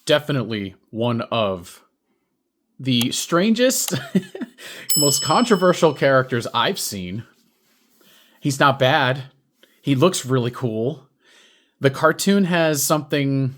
definitely one of the strangest, most controversial characters I've seen. He's not bad. He looks really cool. The cartoon has something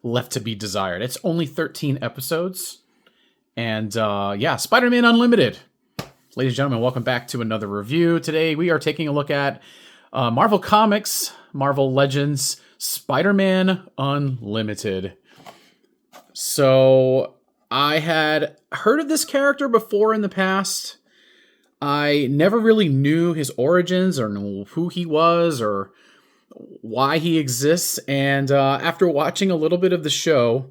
left to be desired. It's only 13 episodes. And yeah, Spider-Man Unlimited. Ladies and gentlemen, welcome back to another review. Today we are taking a look at Marvel Comics, Marvel Legends, Spider-Man Unlimited. So I had heard of this character before in the past. I never really knew his origins or knew who he was or why he exists. And after watching a little bit of the show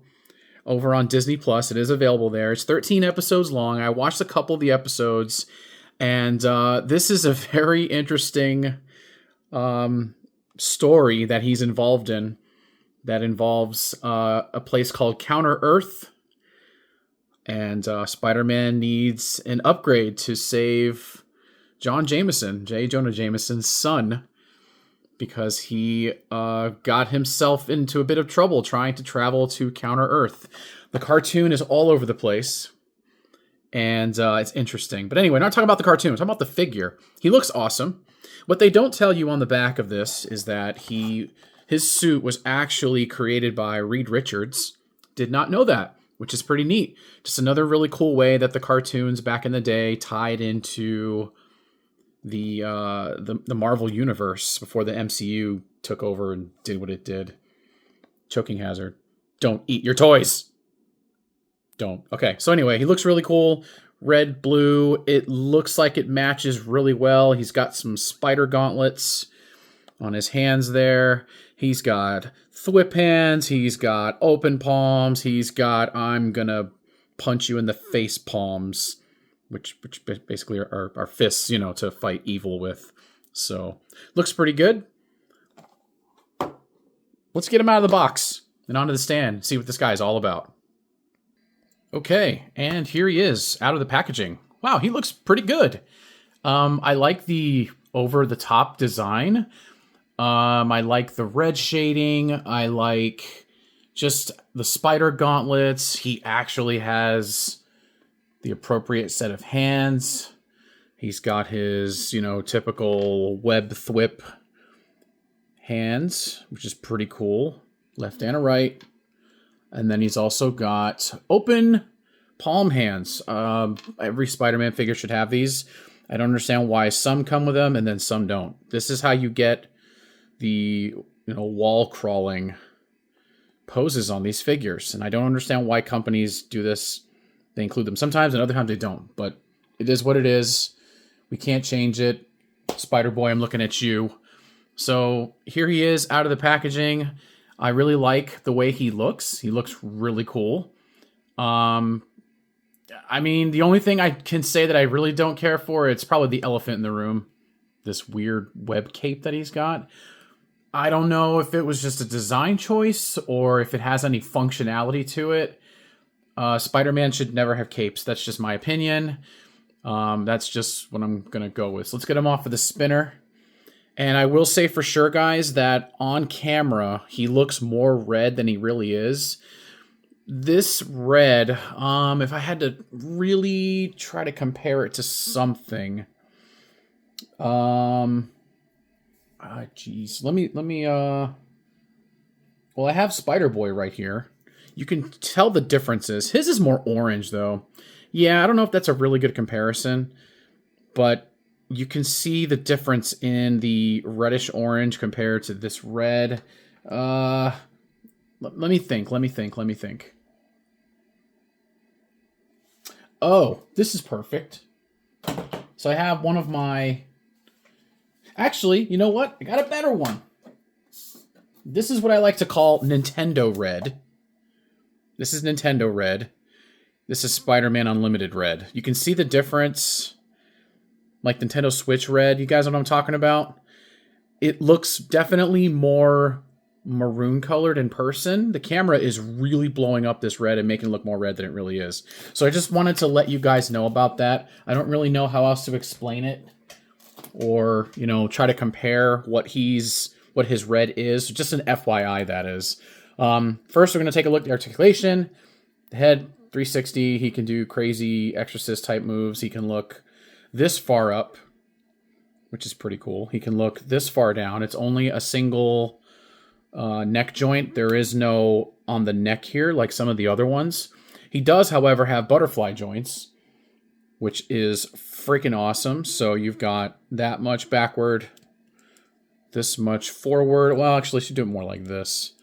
over on Disney Plus, it is available there. It's 13 episodes long. I watched a couple of the episodes, and this is a very interesting story that he's involved in that involves a place called Counter-Earth. And Spider-Man needs an upgrade to save John Jameson, J. Jonah Jameson's son, because he got himself into a bit of trouble trying to travel to Counter-Earth. The cartoon is all over the place, and it's interesting. But anyway, not talking about the cartoon, I'm talking about the figure. He looks awesome. What they don't tell you on the back of this is that his suit was actually created by Reed Richards. Did not know that, which is pretty neat. Just another really cool way that the cartoons back in the day tied into the Marvel universe before the MCU took over and did what it did. Choking hazard. Don't eat your toys. Don't. Okay, so anyway, he looks really cool. Red, blue. It looks like it matches really well. He's got some spider gauntlets on his hands there. He's got thwip hands. He's got open palms. He's got I'm gonna punch you in the face palms, which basically are fists, to fight evil with. So looks pretty good. Let's get him out of the box and onto the stand. See what this guy is all about. Okay, and here he is out of the packaging. Wow, he looks pretty good. I like the over-the-top design. I like the red shading. I like just the spider gauntlets. He actually has the appropriate set of hands. He's got his, typical web thwip hands, which is pretty cool. Left and a right. And then he's also got open palm hands. Every Spider-Man figure should have these. I don't understand why some come with them and then some don't. This is how you get the wall crawling poses on these figures. And I don't understand why companies do this. They include them sometimes and other times they don't. But it is what it is. We can't change it. Spider-Boy, I'm looking at you. So here he is out of the packaging. I really like the way he looks. He looks really cool. The only thing I can say that I really don't care for, it's probably the elephant in the room. This weird web cape that he's got. I don't know if it was just a design choice or if it has any functionality to it. Spider-Man should never have capes. That's just my opinion. That's just what I'm going to go with. So let's get him off of the spinner. And I will say for sure, guys, that on camera, he looks more red than he really is. This red, if I had to really try to compare it to something, geez, let me, well, I have Spider-Boy right here. You can tell the differences. His is more orange, though. Yeah, I don't know if that's a really good comparison, but you can see the difference in the reddish orange compared to this red. Let me think. Oh, this is perfect. So I have one of my... Actually, you know what? I got a better one. This is what I like to call Nintendo Red. This is Nintendo Red. This is Spider-Man Unlimited Red. You can see the difference... Like Nintendo Switch Red, you guys know what I'm talking about? It looks definitely more maroon colored in person. The camera is really blowing up this red and making it look more red than it really is. So I just wanted to let you guys know about that. I don't really know how else to explain it or, try to compare what his red is. Just an FYI, that is. First, we're going to take a look at the articulation. The head, 360. He can do crazy exorcist type moves. He can look this far up, which is pretty cool. He can look this far down. It's only a single neck joint. There is no on the neck here like some of the other ones. He does, however, have butterfly joints, which is freaking awesome. So you've got that much backward, this much forward. Well, actually, I should do it more like this.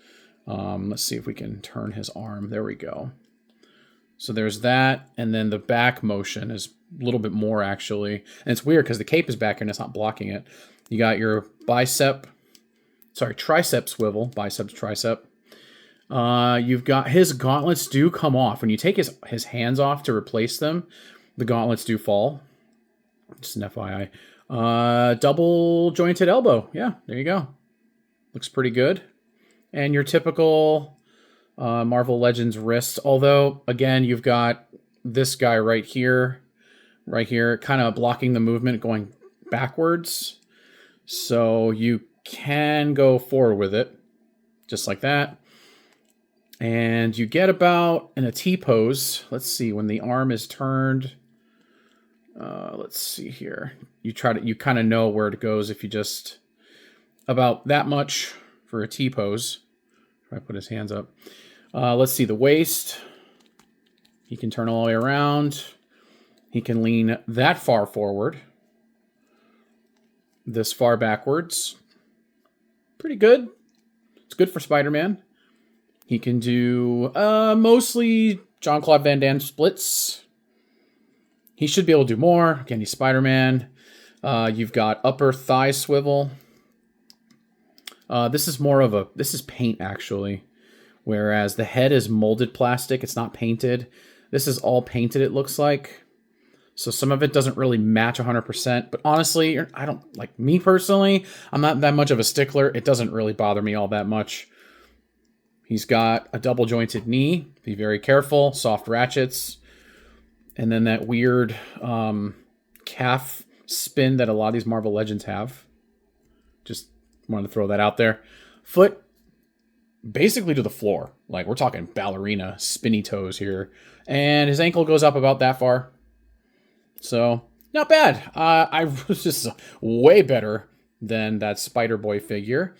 Let's see if we can turn his arm. There we go. So there's that, and then the back motion is a little bit more, actually. And it's weird because the cape is back here and it's not blocking it. You got your tricep swivel, bicep to tricep. You've got his gauntlets do come off. When you take his hands off to replace them, the gauntlets do fall. Just an FYI. Double jointed elbow. Yeah, there you go. Looks pretty good. And your typical Marvel Legends wrist. Although, again, you've got this guy right here, kind of blocking the movement going backwards. So you can go forward with it, just like that. And you get about in a T pose. Let's see, when the arm is turned. Let's see here. You kind of know where it goes if you just about that much for a T pose. If I put his hands up. Let's see the waist. He can turn all the way around. He can lean that far forward. This far backwards. Pretty good. It's good for Spider-Man. He can do mostly Jean-Claude Van Damme splits. He should be able to do more. Again, he's Spider-Man. You've got upper thigh swivel. This is paint, actually. Whereas the head is molded plastic. It's not painted. This is all painted, it looks like. So some of it doesn't really match 100%. But honestly, I don't, like me personally, I'm not that much of a stickler. It doesn't really bother me all that much. He's got a double jointed knee. Be very careful. Soft ratchets. And then that weird calf spin that a lot of these Marvel Legends have. Just wanted to throw that out there. Foot basically to the floor. Like, we're talking ballerina, spinny toes here. And his ankle goes up about that far. So, not bad. I was just way better than that Spider-Boy figure.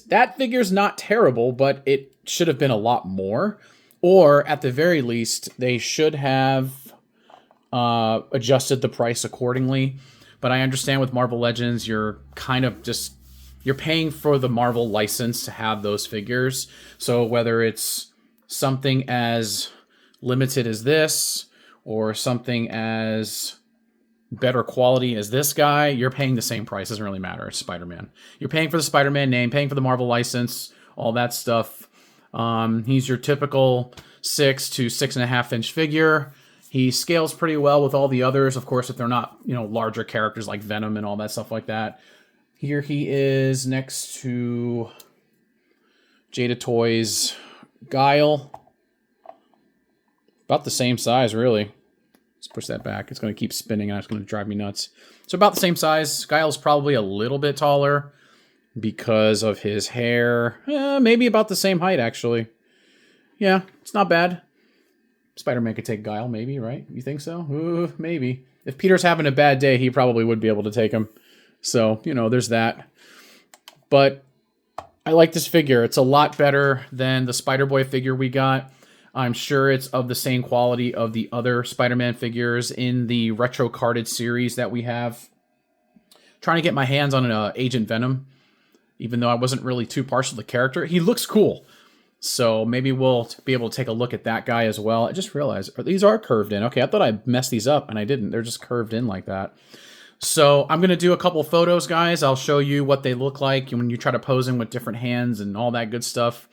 That figure's not terrible, but it should have been a lot more. Or, at the very least, they should have adjusted the price accordingly. But I understand with Marvel Legends, you're kind of just... You're paying for the Marvel license to have those figures. So whether it's something as limited as this or something as better quality as this guy, you're paying the same price. It doesn't really matter. It's Spider-Man. You're paying for the Spider-Man name, paying for the Marvel license, all that stuff. He's your typical 6 to 6.5 inch figure. He scales pretty well with all the others. Of course, if they're not, larger characters like Venom and all that stuff like that. Here he is next to Jada Toys Guile. About the same size, really. Let's push that back. It's going to keep spinning and it's going to drive me nuts. So about the same size. Guile's probably a little bit taller because of his hair. Maybe about the same height, actually. Yeah, it's not bad. Spider-Man could take Guile, maybe, right? You think so? Ooh, maybe. If Peter's having a bad day, he probably would be able to take him. So, there's that. But I like this figure. It's a lot better than the Spider-Boy figure we got. I'm sure it's of the same quality of the other Spider-Man figures in the retro carded series that we have. Trying to get my hands on an Agent Venom, even though I wasn't really too partial to the character. He looks cool. So maybe we'll be able to take a look at that guy as well. I just realized these are curved in. Okay, I thought I messed these up, and I didn't. They're just curved in like that. So I'm going to do a couple photos, guys. I'll show you what they look like when you try to pose them with different hands and all that good stuff.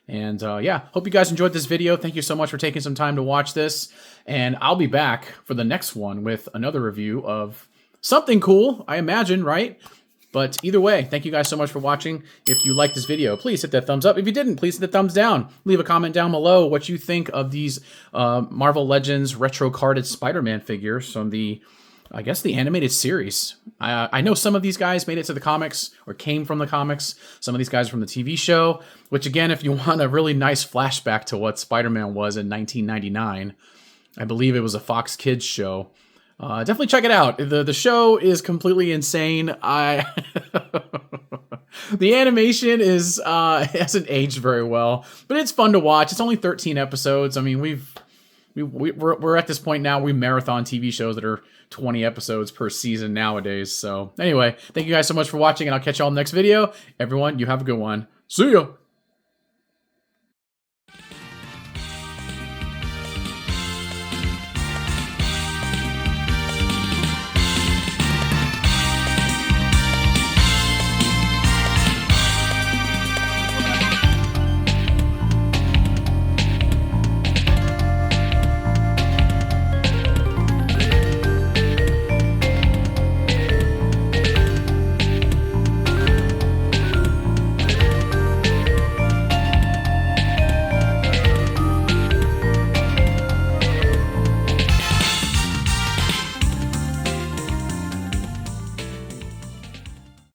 And yeah, hope you guys enjoyed this video. Thank you so much for taking some time to watch this. And I'll be back for the next one with another review of something cool, I imagine, right? But either way, thank you guys so much for watching. If you liked this video, please hit that thumbs up. If you didn't, please hit the thumbs down. Leave a comment down below what you think of these Marvel Legends retro carded Spider-Man figures from the I guess the animated series. I know some of these guys made it to the comics or came from the comics. Some of these guys from the TV show, which again, if you want a really nice flashback to what Spider-Man was in 1999, I believe it was a Fox Kids show. Definitely check it out. The show is completely insane. The animation is hasn't aged very well, but it's fun to watch. It's only 13 episodes. I mean, we're at this point now. We marathon TV shows that are 20 episodes per season nowadays. So anyway, thank you guys so much for watching, and I'll catch y'all in the next video. Everyone, you have a good one. See ya!